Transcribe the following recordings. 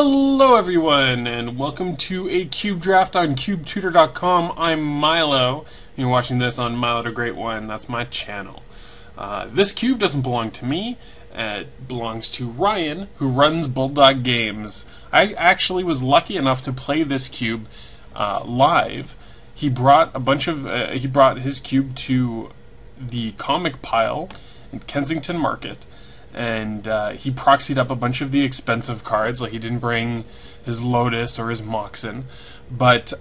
Hello everyone, and welcome to a cube draft on CubeTutor.com. I'm Milo, and you're watching this on Milo the Great One. That's my channel. This cube doesn't belong to me. It belongs to Ryan, who runs Bulldog Games. I actually was lucky enough to play this cube live. He brought he brought his cube to the comic pile in Kensington Market. And he proxied up a bunch of the expensive cards. Like, he didn't bring his Lotus or his Moxen, but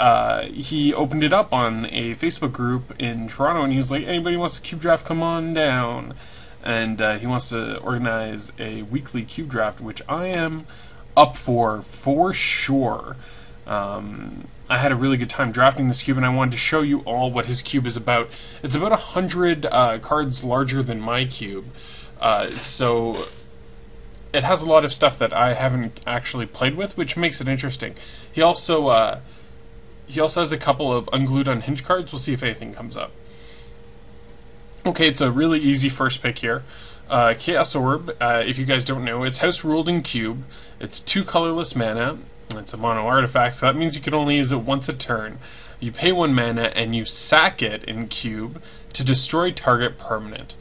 he opened it up on a Facebook group in Toronto, and he was like, anybody wants to cube draft, come on down. And he wants to organize a weekly cube draft, which I am up for sure. I had a really good time drafting this cube, and I wanted to show you all what his cube is about. It's about 100 cards larger than my cube. So it has a lot of stuff that I haven't actually played with, which makes it interesting. He also has a couple of unglued unhinged cards. We'll see if anything comes up. Okay, it's a really easy first pick here. Chaos Orb, if you guys don't know, it's house ruled in cube. It's 2 colorless mana. It's a mono artifact, so that means you can only use it once a turn. You pay 1 mana and you sack it in cube to destroy target permanent.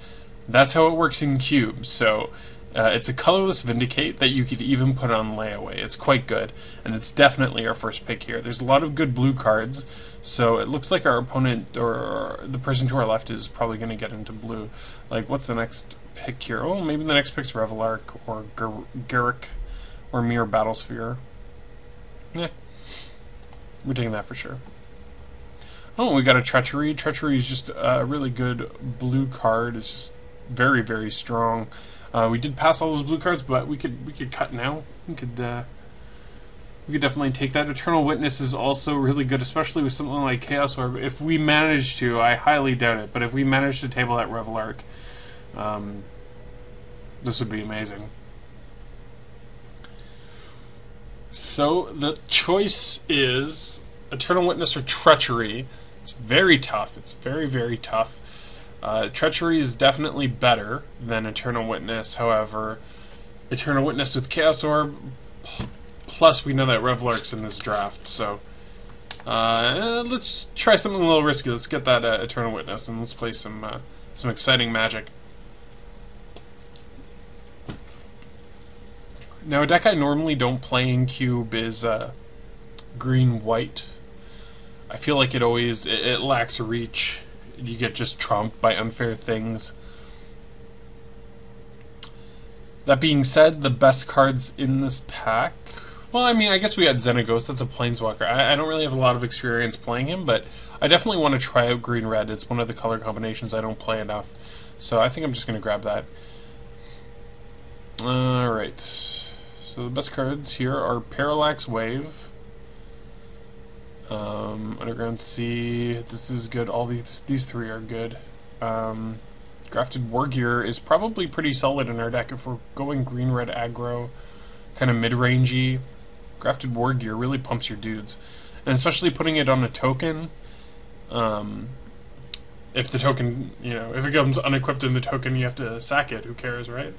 That's how it works in cube. So it's a colorless Vindicate that you could even put on layaway. It's quite good, and it's definitely our first pick here. There's a lot of good blue cards, so it looks like our opponent, or the person to our left, is probably going to get into blue. Like, what's the next pick here? Oh, maybe the next pick's Revelark, or Garruk, or Mirror Battlesphere. Yeah, we're taking that for sure. Oh, we got a Treachery. Treachery is just a really good blue card. It's just very, very strong. We did pass all those blue cards, but we could cut now. We could definitely take that. Eternal Witness is also really good, especially with something like Chaos Orb. If we manage to, I highly doubt it, but if we manage to table that Revelark, this would be amazing. So the choice is Eternal Witness or Treachery. It's very tough. It's very, very tough. Treachery is definitely better than Eternal Witness. However, Eternal Witness with Chaos Orb, plus we know that Revelark's in this draft, so let's try something a little risky. Let's get that Eternal Witness, and let's play some exciting Magic. Now, a deck I normally don't play in cube is green-white. I feel like it lacks reach. You get just trumped by unfair things. That being said, the best cards in this pack... Well, I mean, I guess we had Xenagos. That's a Planeswalker. I don't really have a lot of experience playing him, but I definitely want to try out green-red. It's one of the color combinations I don't play enough. So I think I'm just going to grab that. Alright. So the best cards here are Parallax Wave, Underground Sea. This is good. All these 3 are good. Grafted Wargear is probably pretty solid in our deck if we're going green-red aggro, kind of mid-rangey. Grafted Wargear really pumps your dudes, and especially putting it on a token. If the token, if it comes unequipped in the token, you have to sack it. Who cares, right?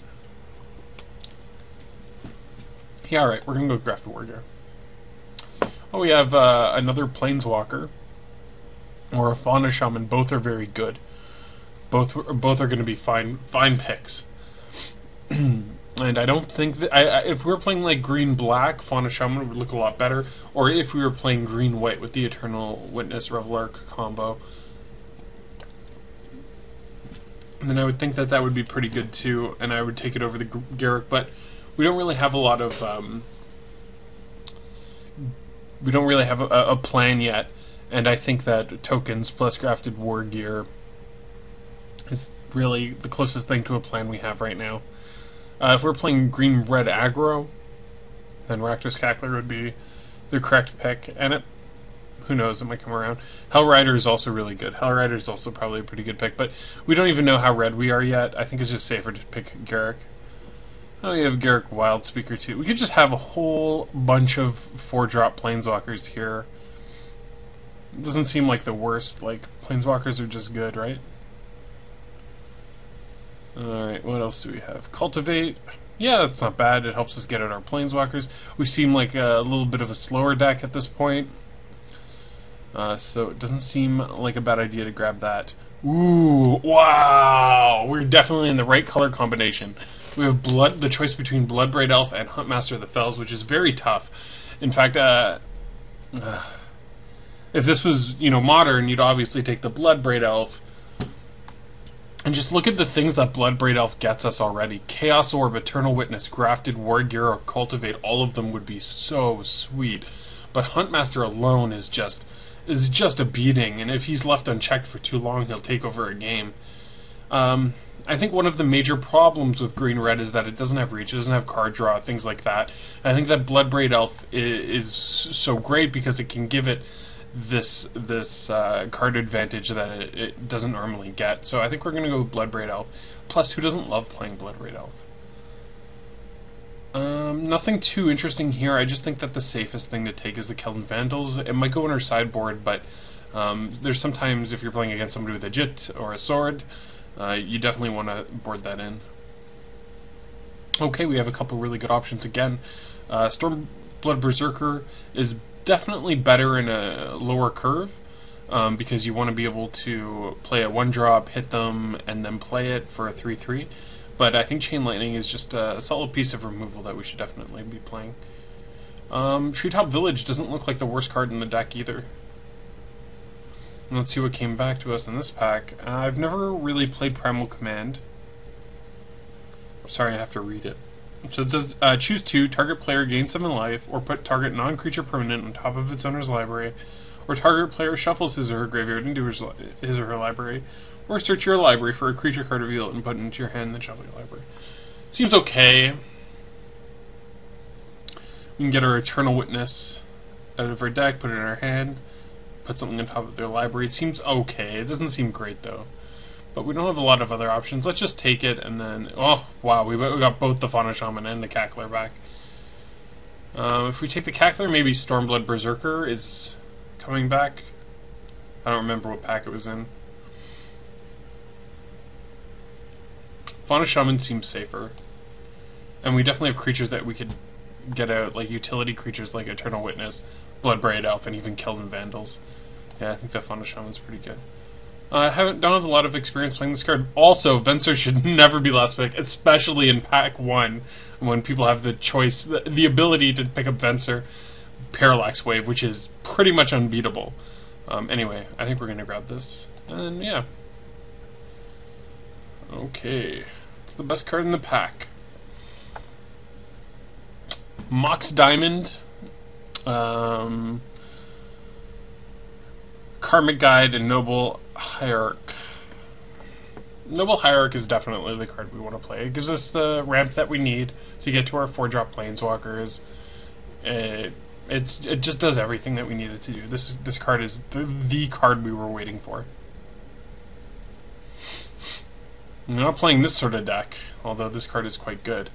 Yeah, alright, we're gonna go Grafted Wargear. Oh, we have another Planeswalker, or a Fauna Shaman. Both are very good. Both are going to be fine picks. And I don't think that if we were playing like green-black, Fauna Shaman would look a lot better. Or if we were playing green-white with the Eternal Witness Revelark combo, and then I would think that would be pretty good too. And I would take it over the Garruk, but we don't really have a lot of. We don't really have a plan yet, and I think that tokens plus Grafted Wargear is really the closest thing to a plan we have right now. If we're playing green-red aggro, then Rakdos Cackler would be the correct pick, and who knows, it might come around. Hellrider is also really good. Hellrider is also probably a pretty good pick, but we don't even know how red we are yet. I think it's just safer to pick Garruk. Oh, you have Garruk Wild Speaker too. We could just have a whole bunch of 4-drop Planeswalkers here. It doesn't seem like the worst. Like, Planeswalkers are just good, right? Alright, what else do we have? Cultivate. Yeah, that's not bad. It helps us get out our planeswalkers. We seem like a little bit of a slower deck at this point. So it doesn't seem like a bad idea to grab that. Ooh, wow! We're definitely in the right color combination. We have the choice between Bloodbraid Elf and Huntmaster of the Fells, which is very tough. In fact, if this was, modern, you'd obviously take the Bloodbraid Elf. And just look at the things that Bloodbraid Elf gets us already. Chaos Orb, Eternal Witness, Grafted War Gear, or Cultivate, all of them would be so sweet. But Huntmaster alone is just a beating, and if he's left unchecked for too long, he'll take over a game. I think one of the major problems with green-red is that it doesn't have reach, it doesn't have card draw, things like that. I think that Bloodbraid Elf is so great because it can give it this card advantage that it doesn't normally get. So I think we're going to go with Bloodbraid Elf. Plus, who doesn't love playing Bloodbraid Elf? Nothing too interesting here. I just think that the safest thing to take is the Keldon Vandals. It might go in our sideboard, but there's sometimes if you're playing against somebody with a Jit or a Sword, you definitely want to board that in. Okay, we have a couple really good options again. Stormblood Berserker is definitely better in a lower curve because you want to be able to play a 1-drop, hit them, and then play it for a 3/3. But I think Chain Lightning is just a solid piece of removal that we should definitely be playing. Treetop Village doesn't look like the worst card in the deck either. And let's see what came back to us in this pack. I've never really played Primal Command. Sorry, I have to read it. So it says, choose 2, target player gains 7 life, or put target non-creature permanent on top of its owner's library, or target player shuffles his or her graveyard into his or her library, or search your library for a creature card, reveal it, and put it into your hand, then shuffle your library. Seems okay. We can get our Eternal Witness out of our deck, put it in our hand, put something on top of their library. It seems okay. It doesn't seem great, though. But we don't have a lot of other options. Let's just take it, and then... Oh, wow, we got both the Fauna Shaman and the Cackler back. If we take the Cackler, maybe Stormblood Berserker is coming back. I don't remember what pack it was in. Fauna Shaman seems safer. And we definitely have creatures that we could get out, like utility creatures like Eternal Witness, Bloodbraid Elf, and even Keldon Vandals. Yeah, I think that Fauna Shaman's pretty good. I don't have a lot of experience playing this card. Also, Venser should never be last pick, especially in pack 1, when people have the choice, the ability to pick up Venser, Parallax Wave, which is pretty much unbeatable. Anyway, I think we're going to grab this. And yeah. Okay. It's the best card in the pack. Mox Diamond. Karmic Guide and Noble Hierarch. Noble Hierarch is definitely the card we want to play. It gives us the ramp that we need to get to our 4-drop Planeswalkers. It just does everything that we need it to do. This card is the card we were waiting for. I'm not playing this sort of deck, although this card is quite good.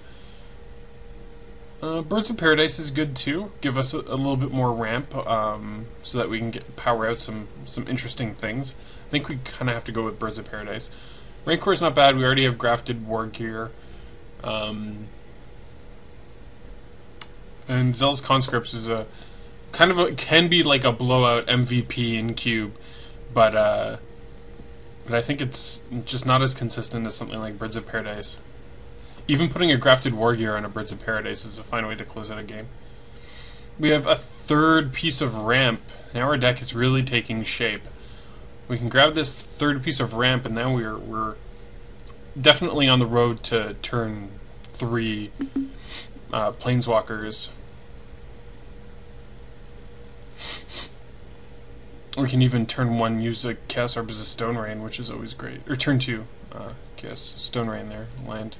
Birds of Paradise is good too. Give us a little bit more ramp so that we can power out some interesting things. I think we kind of have to go with Birds of Paradise. Rancor is not bad. We already have Grafted War Gear. And Zell's Conscripts is a can be like a blowout MVP in Cube, but I think it's just not as consistent as something like Birds of Paradise. Even putting a Grafted War Gear on a Birds of Paradise is a fine way to close out a game. We have a third piece of ramp. Now our deck is really taking shape. We can grab this third piece of ramp, and now we're definitely on the road to turn 3 Planeswalkers. We can even turn 1 use a Chaos Orb as a Stone Rain, which is always great. Or turn 2, Chaos Stone Rain there, land.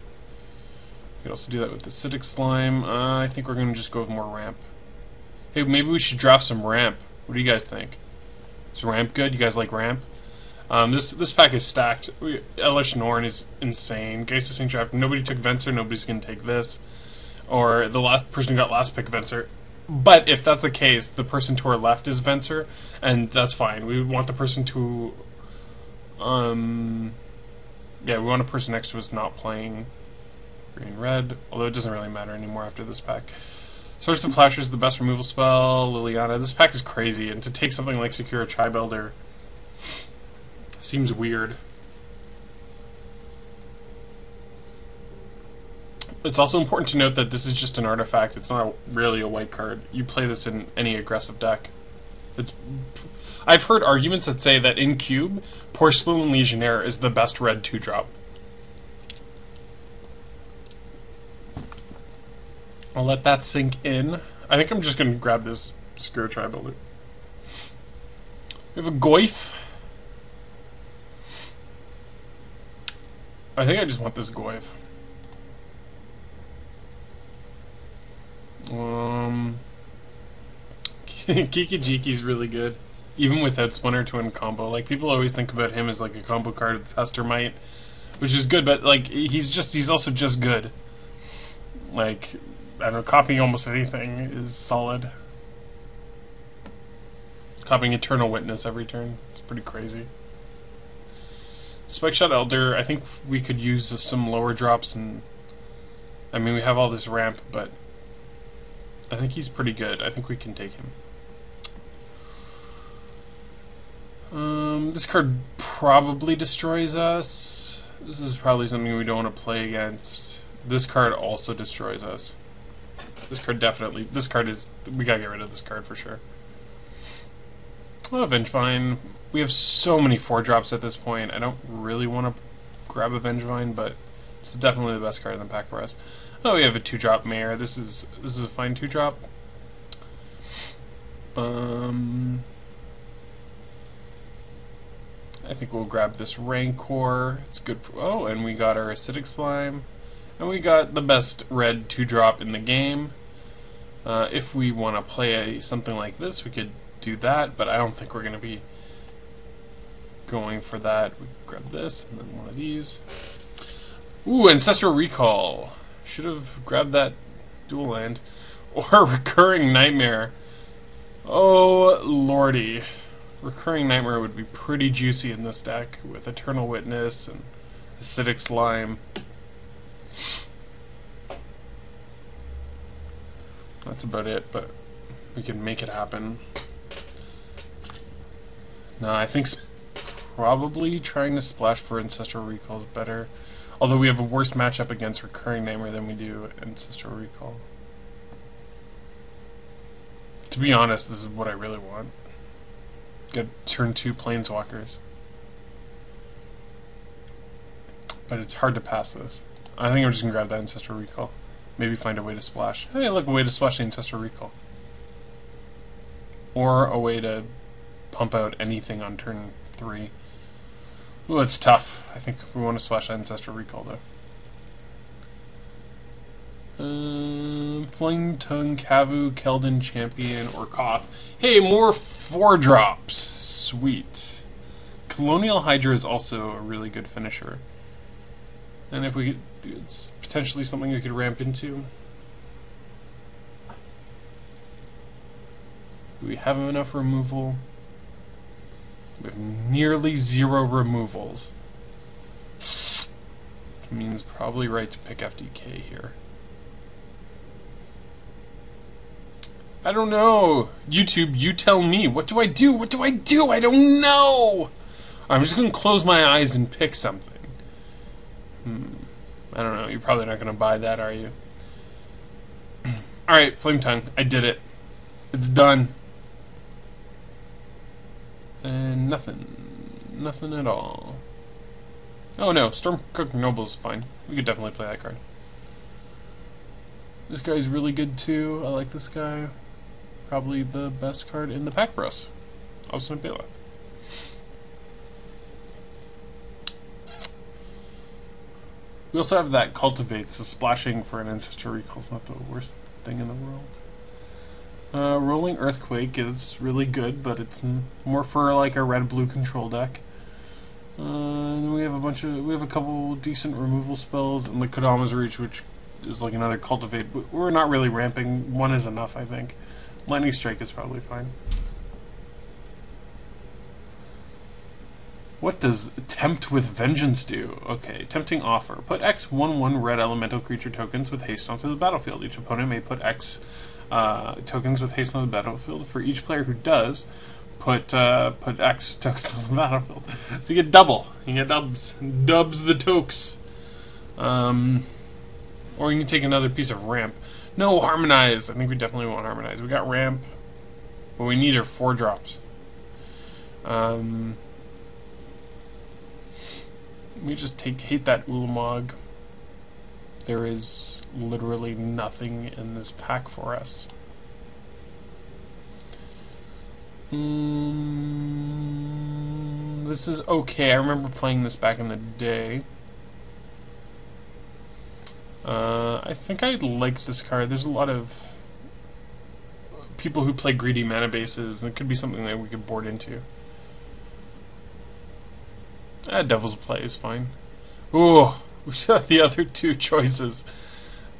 We could also do that with the Acidic Slime. I think we're going to just go with more ramp. Hey, maybe we should draft some ramp. What do you guys think? Is ramp good? You guys like ramp? This pack is stacked. Elish Norn is insane. Geist of Draft. Nobody took Venser. Nobody's going to take this. Or the last person who got last pick Venser. But if that's the case, the person to our left is Venser, and that's fine. We want the person to... yeah, we want a person next to us not playing green, red. Although it doesn't really matter anymore after this pack. Source of Flasher is the best removal spell. Liliana. This pack is crazy, and to take something like Secure Tribe Elder seems weird. It's also important to note that this is just an artifact. It's not really a white card. You play this in any aggressive deck. I've heard arguments that say that in Cube, Porcelain Legionnaire is the best red 2-drop. I'll let that sink in. I think I'm just going to grab this Secure Tribe Builder. We have a Goyf. I think I just want this Goyf. Kikijiki's really good. Even without Splinter Twin combo. Like, people always think about him as like a combo card with Pestermite, which is good, but like he's also just good. Like, I don't know, copying almost anything is solid. Copying Eternal Witness every turn. It's pretty crazy. Spike Shot Elder, I think we could use some lower drops, and I mean, we have all this ramp, but I think he's pretty good. I think we can take him. This card probably destroys us. This is probably something we don't want to play against. This card also destroys us. This card definitely... This card is... We gotta get rid of this card for sure. Oh, Vengevine. We have so many 4-drops at this point. I don't really want to grab a Vengevine, but this is definitely the best card in the pack for us. Oh, we have a 2-drop Mare. This is a fine 2-drop. I think we'll grab this Rancor. It's good for... Oh, and we got our Acidic Slime. And we got the best red 2-drop in the game. If we want to play something like this, we could do that, but I don't think we're going to be going for that. We grab this, and then one of these. Ooh, Ancestral Recall. Should have grabbed that dual land. Or Recurring Nightmare. Oh, lordy. Recurring Nightmare would be pretty juicy in this deck with Eternal Witness and Acidic Slime. That's about it, but we can make it happen. No, I think probably trying to splash for Ancestral Recall is better. Although we have a worse matchup against Recurring Nightmare than we do Ancestral Recall. To be honest, this is what I really want. Get turn 2 Planeswalkers. But it's hard to pass this. I think I'm just going to grab that Ancestral Recall. Maybe find a way to splash. Hey, look, a way to splash the Ancestral Recall. Or a way to pump out anything on turn 3. Ooh, it's tough. I think we want to splash that Ancestral Recall, though. Flying Tongue, Kavu, Keldon, Champion, or Koth. Hey, more 4-drops. Sweet. Colonial Hydra is also a really good finisher. And if we could, it's potentially something we could ramp into. Do we have enough removal? We have nearly 0 removals. Which means probably right to pick FDK here. I don't know. YouTube, you tell me. What do I do? What do I do? I don't know. I'm just going to close my eyes and pick something. I don't know. You're probably not going to buy that, are you? Alright, Flame Tongue. I did it. It's done. And nothing. Nothing at all. Oh no, Stormcook Noble's fine. We could definitely play that card. This guy's really good too. I like this guy. Probably the best card in the pack for us. Obstinate Baloth. We also have that Cultivate, so splashing for an Ancestral Recall is not the worst thing in the world. Rolling Earthquake is really good, but it's more for like a red-blue control deck. And we have a couple decent removal spells, and the Kodama's Reach, which is like another Cultivate. But we're not really ramping. One is enough, I think. Lightning Strike is probably fine. What does Tempt with Vengeance do? Okay, tempting offer. Put X 1/1 red elemental creature tokens with haste onto the battlefield. Each opponent may put X tokens with haste on the battlefield. For each player who does, put X tokens on the battlefield. So you get double. You get dubs. Dubs the tokes. Or you can take another piece of ramp. No, harmonize. I think we definitely want harmonize. We got ramp, but we need our 4 drops. We just hate that Ulamog. There is literally nothing in this pack for us. This is okay. I remember playing this back in the day. I think I like this card. There's a lot of people who play greedy mana bases, and it could be something that we could board into. Devil's Play is fine. Ooh, we should have the other 2 choices.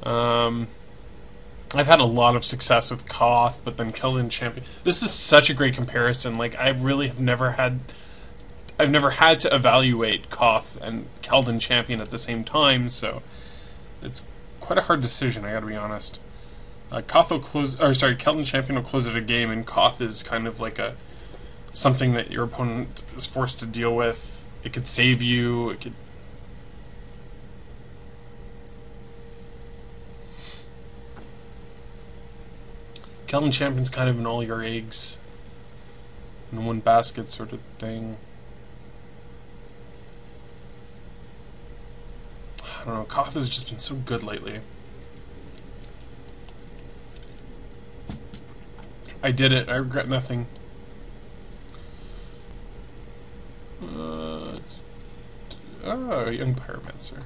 I've had a lot of success with Koth, but then Keldon Champion. This is such a great comparison. Like, I really have never had... I've never had to evaluate Koth and Keldon Champion at the same time, so it's quite a hard decision, I gotta be honest. Koth will close... Or, sorry, Keldon Champion will close at a game, and Koth is kind of like something that your opponent is forced to deal with. It could save you, it could... Keldon Champion's kind of an all your eggs in one basket sort of thing. I don't know, Koth has just been so good lately. I did it, I regret nothing. Oh, Young Pyromancer.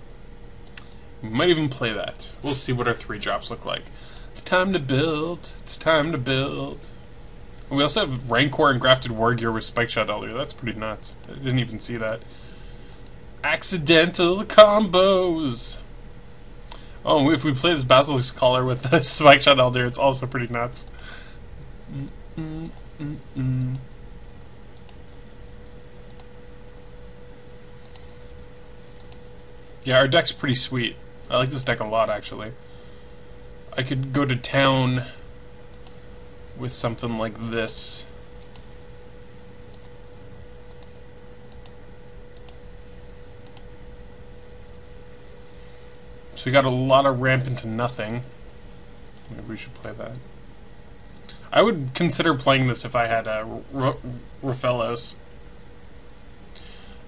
We might even play that. We'll see what our 3 drops look like. It's time to build. It's time to build. And we also have Rancor and Grafted Wargear with Spike Shot Elder. That's pretty nuts. I didn't even see that. Accidental combos. Oh, if we play this Basilisk Collar with the Spike Shot Elder, it's also pretty nuts. Yeah, our deck's pretty sweet. I like this deck a lot, actually. I could go to town with something like this. So we got a lot of ramp into nothing. Maybe we should play that. I would consider playing this if I had Raphaelos.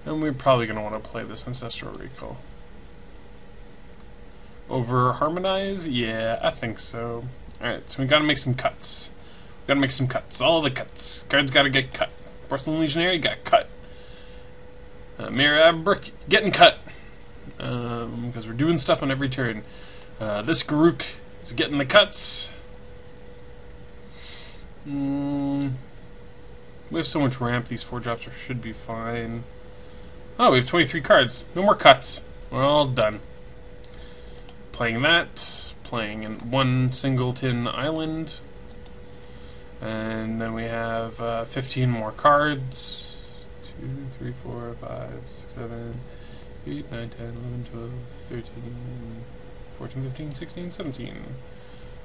And we're probably going to want to play this Ancestral Recall. Over Harmonize? Yeah, I think so. Alright, so we gotta make some cuts. We gotta make some cuts. All the cuts. Cards gotta get cut. Porcelain Legionary got cut. Mirror Abrick getting cut. Because we're doing stuff on every turn. This Garuk is getting the cuts. We have so much ramp, these 4 drops should be fine. Oh, we have 23 cards. No more cuts. We're all done. Playing that, playing in 1 singleton island, and then we have 15 more cards. 2, 3, 4, 5, 6, 7, 8, 9, 10, 11, 12, 13, 14, 15, 16, 17.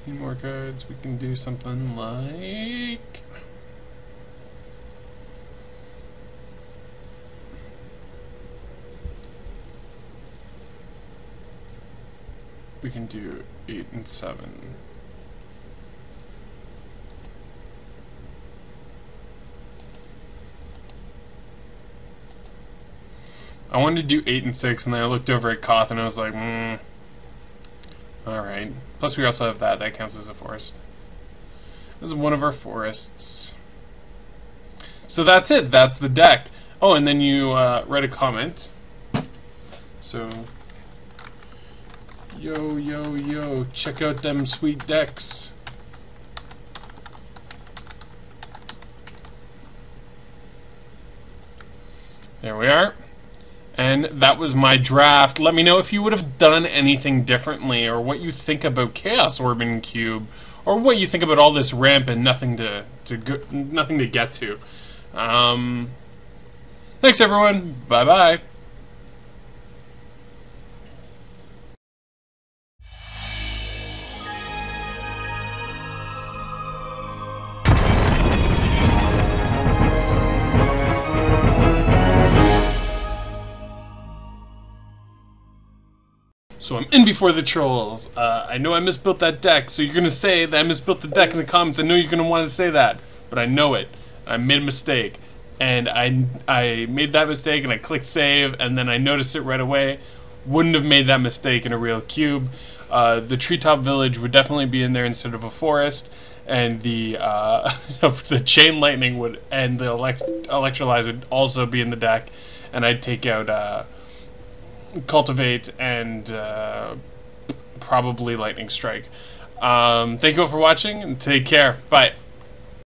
15 more cards. We can do something like... we can do 8 and 7. I wanted to do 8 and 6, and then I looked over at Koth and I was like, alright. Plus we also have that. That counts as a forest. This is one of our forests. So that's it. That's the deck. Oh, and then you read a comment. So... yo, yo, yo, check out them sweet decks. There we are. And that was my draft. Let me know if you would have done anything differently, or what you think about Chaos Orb and Cube, or what you think about all this ramp and nothing to get to. Thanks, everyone. Bye-bye. So I'm in before the trolls. I know I misbuilt that deck, so you're gonna say that I misbuilt the deck in the comments. I know you're gonna want to say that, but I know it. I made a mistake, and I made that mistake, and I clicked save, and then I noticed it right away. Wouldn't have made that mistake in a real cube. The treetop village would definitely be in there instead of a forest, and the the chain lightning would, and the electrolyze would also be in the deck, and I'd take out cultivate and probably lightning strike. Thank you all for watching, and take care. Bye.